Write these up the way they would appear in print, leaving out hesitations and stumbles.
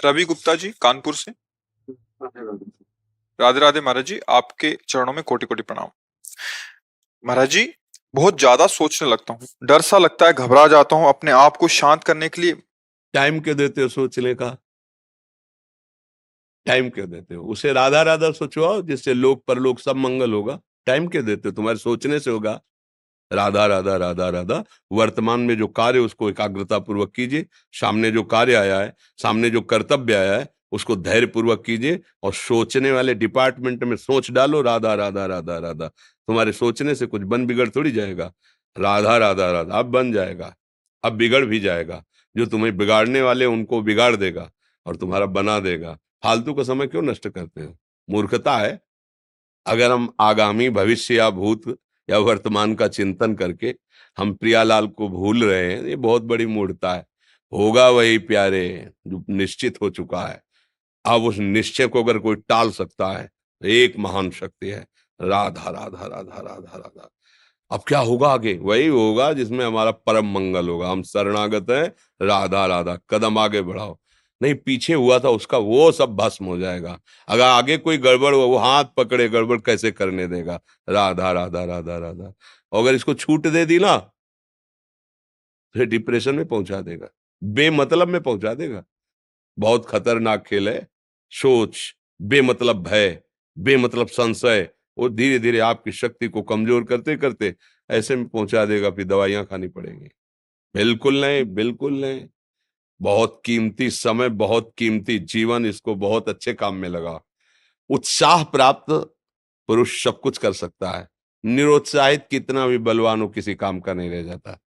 रवि गुप्ता जी कानपुर से। राधे राधे महाराज जी, आपके चरणों में कोटि कोटि प्रणाम। महाराज जी, बहुत ज्यादा सोचने लगता हूँ, डर सा लगता है, घबरा जाता हूँ। अपने आप को शांत करने के लिए टाइम क्यों देते हो सोचने का? टाइम क्यों देते हो? उसे राधा राधा सोचवाओ जिससे लोक परलोक सब मंगल होगा। टाइम क्यों देते हो? तुम्हारे सोचने से होगा। राधा राधा राधा राधा। वर्तमान में जो कार्य उसको एकाग्रता पूर्वक कीजिए। सामने जो कार्य आया है, सामने जो कर्तव्य आया है, उसको धैर्य पूर्वक कीजिए और सोचने वाले डिपार्टमेंट में सोच डालो राधा राधा राधा राधा। तुम्हारे सोचने से कुछ बन बिगड़ थोड़ी जाएगा। राधा राधा राधा अब बन जाएगा, अब बिगड़ भी जाएगा। जो तुम्हें बिगाड़ने वाले उनको बिगाड़ देगा और तुम्हारा बना देगा। फालतू का समय क्यों नष्ट करते हो? मूर्खता है। अगर हम आगामी भविष्य या भूत या वर्तमान का चिंतन करके हम प्रियालाल को भूल रहे हैं, ये बहुत बड़ी मूर्खता है। होगा वही प्यारे जो निश्चित हो चुका है। अब उस निश्चय को अगर कोई टाल सकता है तो एक महान शक्ति है, राधा राधा राधा राधा राधा। अब क्या होगा आगे? वही होगा जिसमें हमारा परम मंगल होगा। हम शरणागत हैं, राधा राधा। कदम आगे बढ़ाओ। नहीं, पीछे हुआ था उसका वो सब भस्म हो जाएगा। अगर आगे कोई गड़बड़ हो, वो हाथ पकड़े गड़बड़ कैसे करने देगा? राधा राधा राधा राधा। और अगर इसको छूट दे दी ना, फिर डिप्रेशन में पहुंचा देगा, बेमतलब में पहुंचा देगा। बहुत खतरनाक खेल है। सोच, बेमतलब भय, बेमतलब संशय, वो धीरे धीरे आपकी शक्ति को कमजोर करते करते ऐसे में पहुंचा देगा, फिर दवाइयां खानी पड़ेंगी। बिल्कुल नहीं, बिल्कुल नहीं। बहुत कीमती समय, बहुत कीमती जीवन, इसको बहुत अच्छे काम में लगा। उत्साह प्राप्त पुरुष सब कुछ कर सकता है। निरुत्साहित कितना भी बलवान हो, किसी काम का नहीं रह जाता।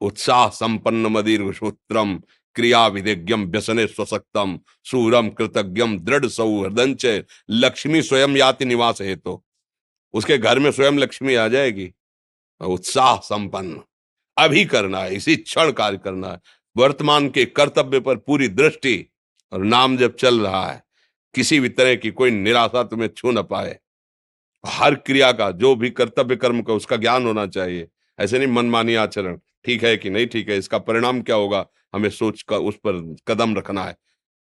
उत्साह संपन्न मदीर सूत्रम क्रिया विधिज्ञम व्यसने स्वसक्तम सूरम कृतज्ञम दृढ़ सौहृदंच लक्ष्मी स्वयं याति निवास है। तो उसके घर में स्वयं लक्ष्मी आ जाएगी। उत्साह संपन्न अभी करना है, इसी क्षण कार्य करना है। वर्तमान के कर्तव्य पर पूरी दृष्टि, और नाम जब चल रहा है, किसी भी तरह की कोई निराशा तुम्हें छू न पाए। हर क्रिया का, जो भी कर्तव्य कर्म का, उसका ज्ञान होना चाहिए। ऐसे नहीं मनमानी आचरण, ठीक है कि नहीं ठीक है, इसका परिणाम क्या होगा, हमें सोच कर उस पर कदम रखना है।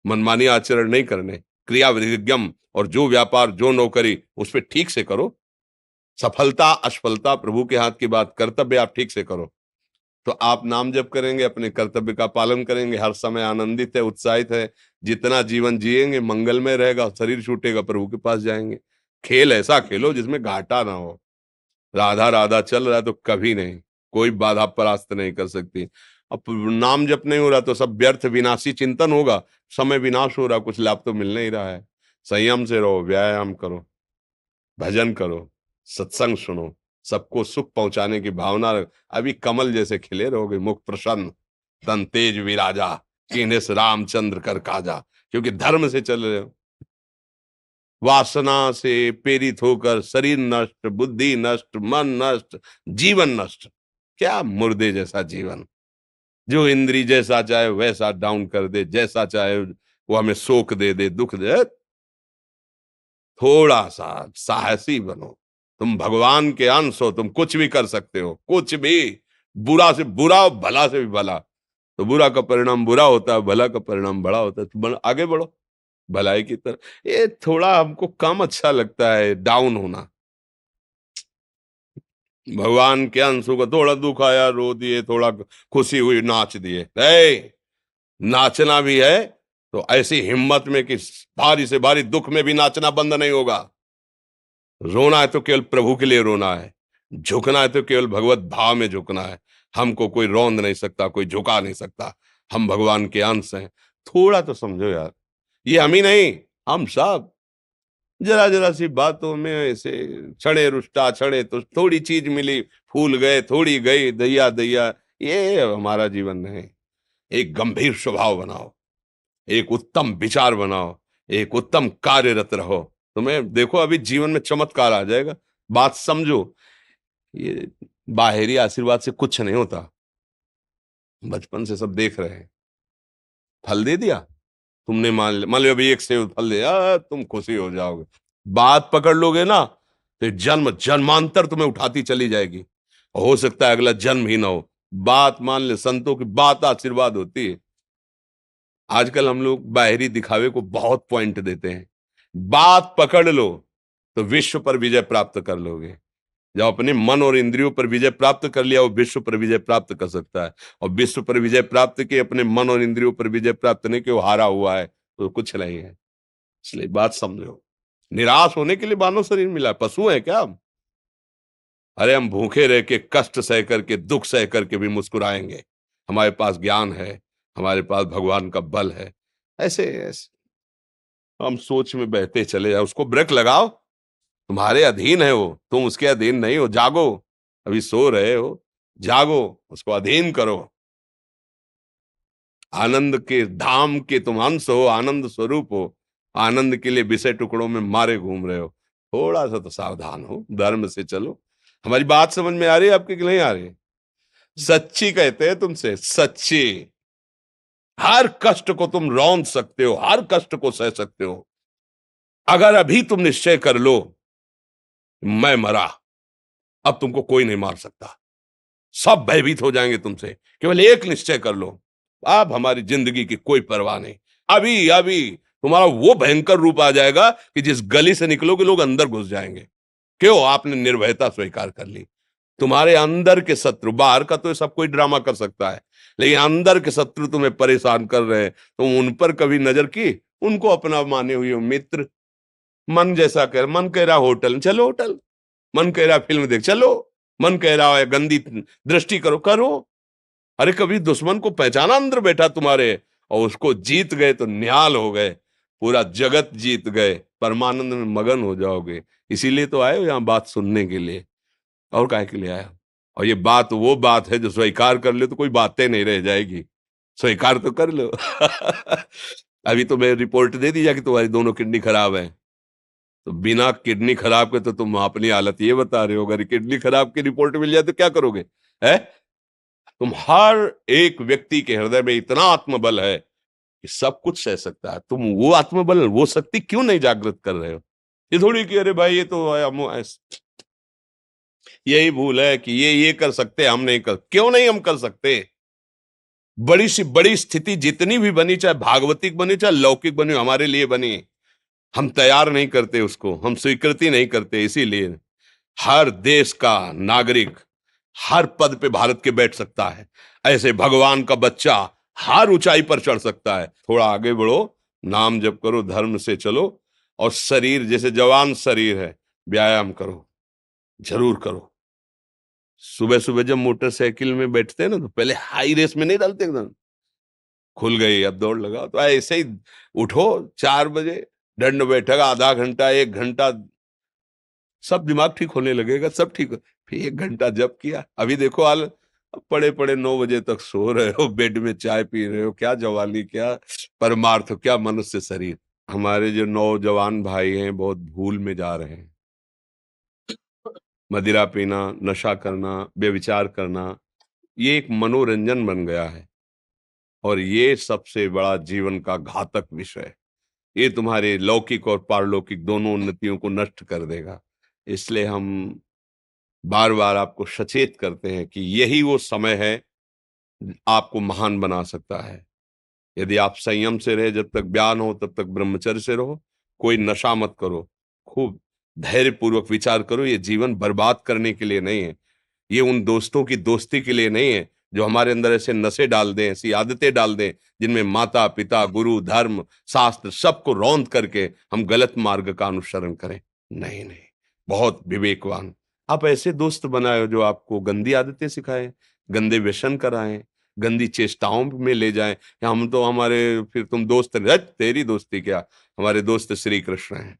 मनमानी आचरण नहीं करने, क्रिया विधिज्ञम, और जो व्यापार जो नौकरी उस पर ठीक से करो। सफलता असफलता प्रभु के हाथ की बात, कर्तव्य आप ठीक से करो तो आप नाम जप करेंगे, अपने कर्तव्य का पालन करेंगे, हर समय आनंदित है, उत्साहित है। जितना जीवन जिएंगे मंगलमय रहेगा, शरीर छूटेगा प्रभु के पास जाएंगे। खेल ऐसा खेलो जिसमें घाटा ना हो। राधा राधा चल रहा है तो कभी नहीं, कोई बाधा परास्त नहीं कर सकती। अब नाम जप नहीं हो रहा तो सब व्यर्थ विनाशी चिंतन होगा। समय विनाश हो रहा, कुछ लाभ तो मिल नहीं रहा है। संयम से रहो, व्यायाम करो, भजन करो, सत्संग सुनो, सबको सुख पहुंचाने की भावना रख। अभी कमल जैसे खिले रहोगे, मुख प्रसन्न, तन तेज विराजा, कीन्हिस रामचंद्र कर काजा। क्योंकि धर्म से चल रहे हो। वासना से प्रेरित होकर शरीर नष्ट, बुद्धि नष्ट, मन नष्ट, जीवन नष्ट। क्या मुर्दे जैसा जीवन, जो इंद्री जैसा चाहे वैसा डाउन कर दे, जैसा चाहे वो हमें शोक दे दे, दुख दे। थोड़ा सा साहसी बनो। तुम भगवान के अंश हो, तुम कुछ भी कर सकते हो, कुछ भी। बुरा से बुरा, भला से भी भला। तो बुरा का परिणाम बुरा होता है, भला का परिणाम बड़ा होता है। तो आगे बढ़ो भलाई की तरफ। ये थोड़ा हमको कम अच्छा लगता है डाउन होना। भगवान के अंशों का थोड़ा दुख आया रो दिए, थोड़ा खुशी हुई नाच दिए। नाचना भी है तो ऐसी हिम्मत में कि भारी से भारी दुख में भी नाचना बंद नहीं होगा। रोना है तो केवल प्रभु के लिए रोना है, झुकना है तो केवल भगवत भाव में झुकना है। हमको कोई रौंद नहीं सकता, कोई झुका नहीं सकता। हम भगवान के अंश हैं। थोड़ा तो समझो यार, ये हम ही नहीं, हम सब जरा जरा सी बातों में ऐसे छड़े रुष्टा छड़े तो थोड़ी चीज मिली, फूल गए, थोड़ी गई, दैया दैया। ये हमारा जीवन नहीं। एक गंभीर स्वभाव बनाओ, एक उत्तम विचार बनाओ, एक उत्तम कार्यरत रहो। तुम्हें देखो अभी जीवन में चमत्कार आ जाएगा। बात समझो, ये बाहरी आशीर्वाद से कुछ नहीं होता। बचपन से सब देख रहे हैं। फल दे दिया तुमने, मान लो अभी एक सेब फल दिया, तुम खुशी हो जाओगे। बात पकड़ लोगे ना तो जन्म जन्मांतर तुम्हें उठाती चली जाएगी। हो सकता है अगला जन्म ही ना हो। बात मान ले, संतों की बात आशीर्वाद होती है। आजकल हम लोग बाहरी दिखावे को बहुत पॉइंट देते हैं। बात पकड़ लो तो विश्व पर विजय प्राप्त कर लोगे। जब अपने मन और इंद्रियों पर विजय प्राप्त कर लिया, वो विश्व पर विजय प्राप्त कर सकता है। और विश्व पर विजय प्राप्त किए, अपने मन और इंद्रियों पर विजय प्राप्त नहीं कि वो हारा हुआ है, तो कुछ नहीं है। इसलिए बात समझो, निराश होने के लिए मानव शरीर मिला, पशु है क्या हम? अरे हम भूखे रह के, कष्ट सह करके, दुख सह करके भी मुस्कुराएंगे। हमारे पास ज्ञान है, हमारे पास भगवान का बल है। ऐसे ऐसे हम सोच में बहते चले जाओ, उसको ब्रेक लगाओ। तुम्हारे अधीन है वो, तुम उसके अधीन नहीं हो। जागो, अभी सो रहे हो, जागो, उसको अधीन करो। आनंद के धाम के तुम अंश हो, आनंद स्वरूप हो। आनंद के लिए विषय टुकड़ों में मारे घूम रहे हो। थोड़ा सा तो सावधान हो, धर्म से चलो। हमारी बात समझ में आ रही है आपकी कि नहीं आ रही? सच्ची कहते हैं तुमसे, सच्ची। हर कष्ट को तुम रौंद सकते हो, हर कष्ट को सह सकते हो, अगर अभी तुम निश्चय कर लो मैं मरा, अब तुमको कोई नहीं मार सकता। सब भयभीत हो जाएंगे तुमसे। केवल एक निश्चय कर लो, अब हमारी जिंदगी की कोई परवाह नहीं। अभी अभी तुम्हारा वो भयंकर रूप आ जाएगा कि जिस गली से निकलोगे लोग अंदर घुस जाएंगे। क्यों? आपने निर्भयता स्वीकार कर ली। तुम्हारे अंदर के शत्रु, बाहर का तो सब कोई ड्रामा कर सकता है, लेकिन अंदर के शत्रु तुम्हें परेशान कर रहे हैं, तुम उन पर कभी नजर की? उनको अपना माने हुए हो मित्र। मन जैसा कर, मन कह रहा होटल चलो होटल, मन कह रहा फिल्म देख चलो, मन कह रहा है गंदी दृष्टि करो करो। अरे कभी दुश्मन को पहचाना अंदर बैठा तुम्हारे, और उसको जीत गए तो निहाल हो गए, पूरा जगत जीत गए, परमानंद में मगन हो जाओगे। इसीलिए तो आए हो यहाँ बात सुनने के लिए, और काहे के लिए आए हो? और ये बात वो बात है जो स्वीकार कर ले तो कोई बातें नहीं रह जाएगी। स्वीकार तो कर लो। अभी तो मैं रिपोर्ट दे दी जा कि तुम्हारी दोनों किडनी खराब है, तो बिना किडनी खराब के तो तुम अपनी हालत ये बता रहे हो, अगर किडनी खराब की रिपोर्ट मिल जाए तो क्या करोगे? है? तुम हर एक व्यक्ति के हृदय में इतना आत्मबल है कि सब कुछ सह सकता है। तुम वो आत्मबल, वो शक्ति क्यों नहीं जागृत कर रहे हो? ये थोड़ी कि अरे भाई ये तो यही भूल है कि ये कर सकते, हम नहीं कर। क्यों नहीं हम कर सकते? बड़ी सी बड़ी स्थिति जितनी भी बनी, चाहे भागवतिक बनी चाहे लौकिक बनी, हमारे लिए बनी, हम तैयार नहीं करते उसको, हम स्वीकृति नहीं करते। इसीलिए हर देश का नागरिक हर पद पे भारत के बैठ सकता है, ऐसे भगवान का बच्चा हर ऊंचाई पर चढ़ सकता है। थोड़ा आगे बढ़ो, नाम जप करो, धर्म से चलो, और शरीर जैसे जवान शरीर है, व्यायाम करो, जरूर करो। सुबह सुबह जब मोटरसाइकिल में बैठते हैं ना, तो पहले हाई रेस में नहीं डालते, एकदम खुल गई अब दौड़ लगाओ, तो ऐसे ही उठो 4 बजे, दंड बैठक आधा घंटा 1 घंटा, सब दिमाग ठीक होने लगेगा, सब ठीक। फिर 1 घंटा जब किया, अभी देखो हाल, पड़े पड़े 9 बजे तक सो रहे हो, बेड में चाय पी रहे हो। क्या जवानी, क्या परमार्थ, क्या मनुष्य शरीर। हमारे जो नौजवान भाई हैं बहुत भूल में जा रहे हैं। मदिरा पीना, नशा करना, व्यभिचार करना, ये एक मनोरंजन बन गया है, और ये सबसे बड़ा जीवन का घातक विषय है। ये तुम्हारे लौकिक और पारलौकिक दोनों उन्नतियों को नष्ट कर देगा। इसलिए हम बार बार आपको सचेत करते हैं कि यही वो समय है आपको महान बना सकता है। यदि आप संयम से रहे, जब तक ज्ञान हो तब तक ब्रह्मचर्य से रहो, कोई नशा मत करो, खूब धैर्य पूर्वक विचार करो। ये जीवन बर्बाद करने के लिए नहीं है, ये उन दोस्तों की दोस्ती के लिए नहीं है जो हमारे अंदर ऐसे नशे डाल दें, ऐसी आदतें डाल दें जिनमें माता पिता गुरु धर्म शास्त्र सबको रौंद करके हम गलत मार्ग का अनुसरण करें। नहीं नहीं, बहुत विवेकवान। आप ऐसे दोस्त बनाए जो आपको गंदी आदतें सिखाएं, गंदे व्यसन कराएं, गंदी चेष्टाओं में ले जाएं। या हम तो हमारे, फिर तुम दोस्त, तेरी दोस्ती क्या, हमारे दोस्त श्री कृष्ण हैं,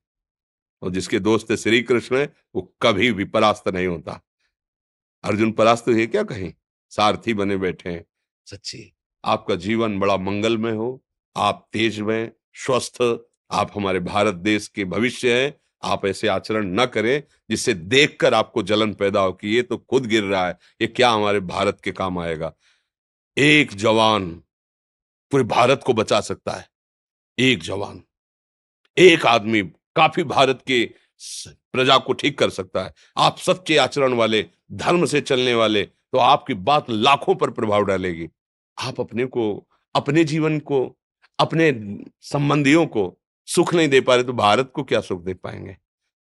और जिसके दोस्त श्री कृष्ण है वो कभी भी परास्त नहीं होता। अर्जुन परास्त है क्या कहीं? सारथी बने बैठे हैं। सच्ची आपका जीवन बड़ा मंगलमय हो, आप तेज में स्वस्थ, आप हमारे भारत देश के भविष्य हैं। आप ऐसे आचरण न करें जिससे देखकर आपको जलन पैदा हो कि ये तो खुद गिर रहा है, ये क्या हमारे भारत के काम आएगा। एक जवान पूरे भारत को बचा सकता है। एक जवान, एक आदमी काफी भारत के प्रजा को ठीक कर सकता है। आप सच्चे आचरण वाले, धर्म से चलने वाले, तो आपकी बात लाखों पर प्रभाव डालेगी। आप अपने को, अपने जीवन को, अपने संबंधियों को सुख नहीं दे पा रहे तो भारत को क्या सुख दे पाएंगे?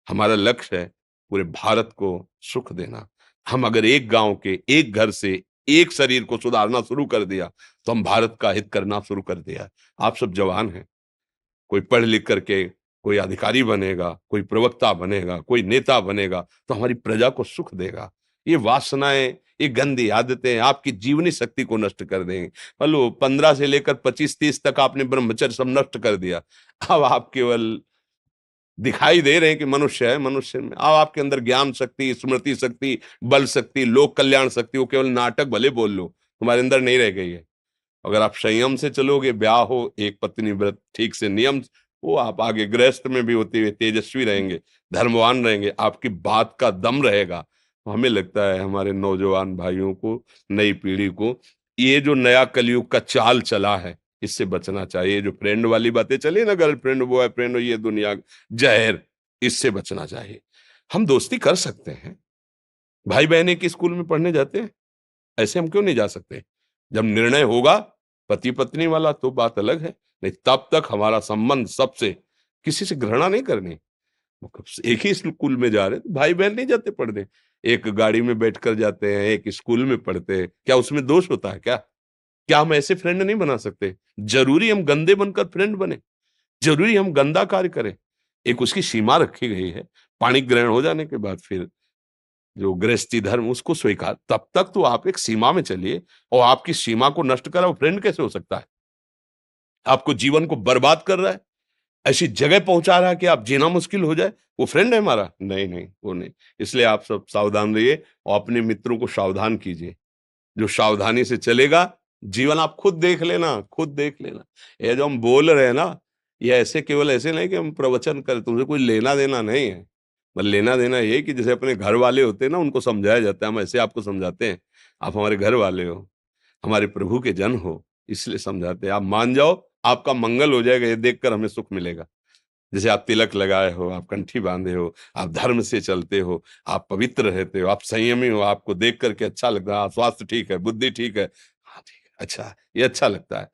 हमारा लक्ष्य है पूरे भारत को सुख देना। हम अगर एक गांव के एक घर से एक शरीर को सुधारना शुरू कर दिया तो हम भारत का हित करना शुरू कर दिया। आप सब जवान हैं, कोई पढ़ लिख करके कोई अधिकारी बनेगा, कोई प्रवक्ता बनेगा, कोई नेता बनेगा तो हमारी प्रजा को सुख देगा। ये वासनाएं, ये गंदी आदतें आपकी जीवनी शक्ति को नष्ट कर देंगे। लो 15 से लेकर 25-30 तक आपने ब्रह्मचर्य सब नष्ट कर दिया। अब आप केवल दिखाई दे रहे हैं कि मनुष्य है, मनुष्य में अब आपके अंदर ज्ञान शक्ति, स्मृति शक्ति, बल शक्ति, लोक कल्याण शक्ति, वो केवल नाटक भले बोल लो, तुम्हारे अंदर नहीं रह गई है। अगर आप संयम से चलोगे, ब्याह हो, एक पत्नी व्रत ठीक से नियम, वो आप आगे गृहस्थ में भी होते हुए तेजस्वी रहेंगे, धर्मवान रहेंगे, आपकी बात का दम रहेगा। तो हमें लगता है हमारे नौजवान भाइयों को, नई पीढ़ी को, ये जो नया कलयुग का चाल चला है इससे बचना चाहिए। जो फ्रेंड वाली बातें चली ना, गर्लफ्रेंड बॉयफ्रेंड, ये दुनिया जहर, इससे बचना चाहिए। हम दोस्ती कर सकते हैं, भाई बहन एक ही स्कूल में पढ़ने जाते हैं, ऐसे हम क्यों नहीं जा सकते? जब निर्णय होगा पति पत्नी वाला तो बात अलग है, नहीं तब तक हमारा संबंध सबसे, किसी से घृणा नहीं करनी। एक ही स्कूल में जा रहे हैं तो भाई बहन नहीं जाते पढ़ने, एक गाड़ी में बैठकर जाते हैं, एक स्कूल में पढ़ते हैं, क्या उसमें दोष होता है? क्या क्या हम ऐसे फ्रेंड नहीं बना सकते? जरूरी हम गंदे बनकर फ्रेंड बने? जरूरी हम गंदा कार्य करें? एक उसकी सीमा रखी गई है। पाणी ग्रहण हो जाने के बाद फिर जो गृहस्थी धर्म उसको स्वीकार, तब तक तो आप एक सीमा में चलिए। और आपकी सीमा को नष्ट करा वो फ्रेंड कैसे हो सकता है? आपको जीवन को बर्बाद कर रहा है, ऐसी जगह पहुंचा रहा है कि आप जीना मुश्किल हो जाए, वो फ्रेंड है हमारा? नहीं नहीं, वो नहीं। इसलिए आप सब सावधान रहिए और अपने मित्रों को सावधान कीजिए। जो सावधानी से चलेगा, जीवन आप खुद देख लेना, खुद देख लेना। ये जो हम बोल रहे हैं ना, ये ऐसे केवल ऐसे नहीं कि हम प्रवचन करें, तुमसे कोई लेना देना नहीं है। पर लेना देना ये कि जैसे अपने घर वाले होते हैं ना, उनको समझाया जाता है, हम ऐसे आपको समझाते हैं। आप हमारे घर वाले हो, हमारे प्रभु के जन हो, इसलिए समझाते हैं। आप मान जाओ, आपका मंगल हो जाएगा, ये देखकर हमें सुख मिलेगा। जैसे आप तिलक लगाए हो, आप कंठी बांधे हो, आप धर्म से चलते हो, आप पवित्र रहते हो, आप संयमी हो, आपको देख करके अच्छा लगता है, हाँ, स्वास्थ्य ठीक है, बुद्धि ठीक है, हाँ ठीक है, अच्छा, ये अच्छा लगता है।